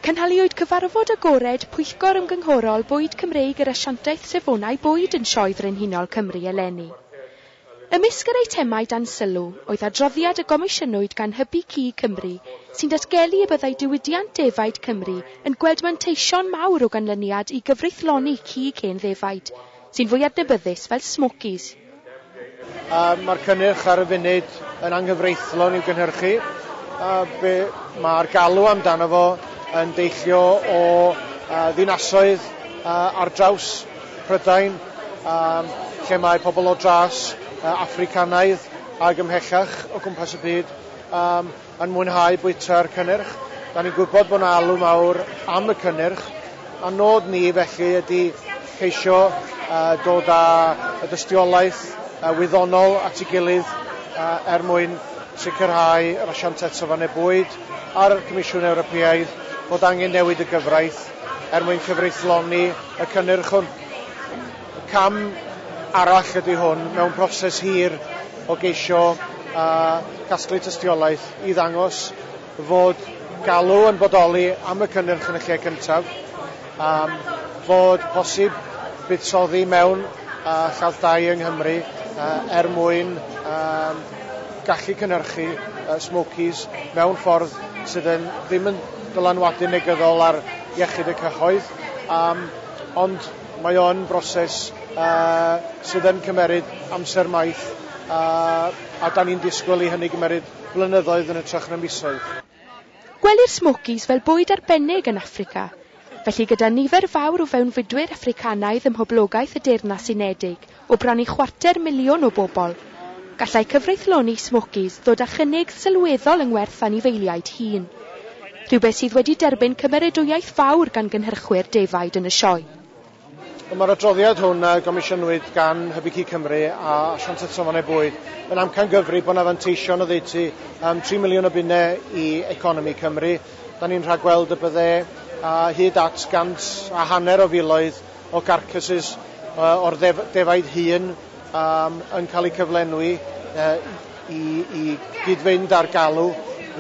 Cynhaliwyd cyfarfod agored Pwyllgor Ymgynghorol Bwyd Cymreig yr Asiantaeth Safonau Bwyd yn Sioe Frenhinol Cymru eleni. Ymysg yr eitemau dan sylw oedd adroddiad y gomisiynwyd gan Hybu Cig Cymru sy'n datgelu y byddai diwydiant defaid Cymru yn gweld manteision mawr o ganlyniad i gyfreithloni cig hen ddefaid sy'n fwy adnabyddus fel Smokies. Mae'r cynnyrch ar y funud yn anghyfreithlon i'w gynhyrchu. Mae'r galw amdano fo yn deillio o ddinasoedd ar draws Prydain, lle mae pobl o dras Africanaidd ag ymhellach o gwmpas y byd yn mwynhau bwyta'r cynnyrch. Da ni'n gwybod bod yna alw mawr am y cynnyrch, a nod ni felly ydy ceisio dod â y dystiolaeth wyddonol at ei gilydd mwyn sicrhau yr asiantaeth safonau bwyd a'r Comisiwn Ewropeaidd fod angen newid y gyfraith mwyn cyfreithloni y cynnyrch hwn. Y cam arall ydy hwn mewn broses hir o geisio casglu tystiolaeth i ddangos fod galw yn bodoli am y cynnyrch yn y lle cyntaf, fod posib buddsoddi mewn lladd-dai yng Nghymru mwyn gallu cynhyrchu Smokies mewn ffordd sydd ddim yn dylanwadu negyddol ar iechyd y cyhoedd, ond mae o'n broses sydd yn cymeryd amser maith a da ni'n disgwyl i hynny gymeryd blynyddoedd yn ytrach na misoedd. Gwelir Smokies fel bwyd arbennig yn Affrica, felly gyda nifer fawr o fewnfudwyr Africanaidd ym mhoblogaeth y Deyrnas Unedig o bron i 250,000 o bobl, gallai cyfreithloni Smokies ddod â chynnig sylweddol yng ngwerth anifeiliaid hŷn, rhywbeth sydd wedi derbyn cymeradwyaeth fawr gan gynhyrchwyr defaid yn y sioe. Mae'r adroddiad hwn gomisiynwyd gan Hybu Cig Cymru a Asiantaeth Safonau Bwyd yn amcangyfri bod yna fanteision o ddeutu 3 miliwn o bunnau i economi Cymru. Da ni'n rhagweld y bydde hyd at 150 o filoedd o carcasses o'r defaid hŷn yn cael eu cyflenwi i gydfynd ar galw.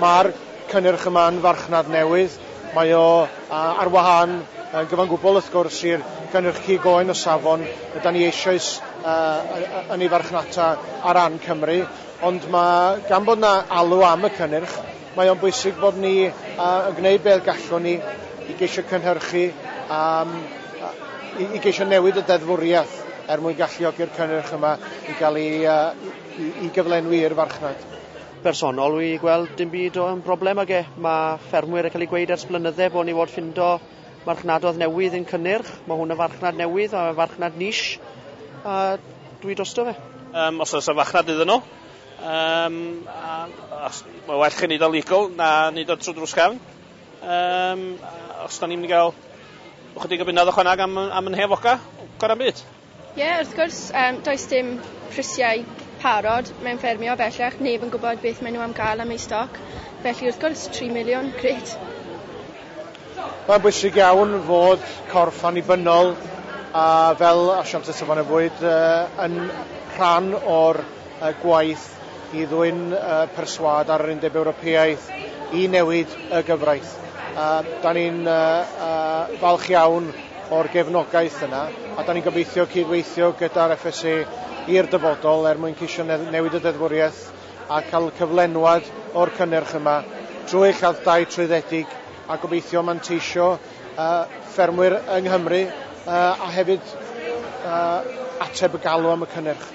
Mae'r cynnyrch yma yn farchnad newydd. Mae o ar wahân yn gyfan gwbl wrth gwrs i'r cynnyrch cig oen o safon. Da ni eisoes yn ei farchnata ar ran Cymru, ond gan bod yna alw am y cynnyrch, mae o'n bwysig bod ni yn gwneud beth gallwn ni i geisio cynhyrchu, i geisio newid y deddfwriaeth mwyn galluogi'r cynnyrch yma i gael i gyflenwi i'r farchnad. Personol, wi gweld dim byd o'n broblem ag Mae ffermwyr yn cael ei gweud ers blynydde bod ni fod ffindo marchnadoedd newydd yn cynnyrch. Mae hwn yn farchnad newydd a farchnad nish. A dwi drosto fe. Os oes y farchnad iddyn nhw. Mae well chi nid o legal na nid o trwy drws cefn. Os da ni'n mynd i gael chydig o bunnoedd ychwaneg am yn hefoca, gorau byd. Ie, wrth gwrs, does dim prisiau parod mewn ffermio bellach, neb yn gwybod beth maen nhw am gael am ei stoc. Felly wrth gwrs, 3 miliwn, gret. Mae'n bwysig iawn fod corff annibynnol fel Asiantaeth Safonau Bwyd yn rhan o'r gwaith i ddwyn perswad ar yr Undeb Ewropeaidd i newid y gyfraith. Da ni'n falch iawn o'r gefnogaeth yna, a da ni'n gobeithio cydweithio gyda'r FSA i'r dyfodol mwyn ceisio newid y deddfwriaeth a cael cyflenwad o'r cynnyrch yma drwy lladd-dai trwyddedig a gobeithio manteisio ffermwyr yng Nghymru a hefyd ateb y galw am y cynnyrch.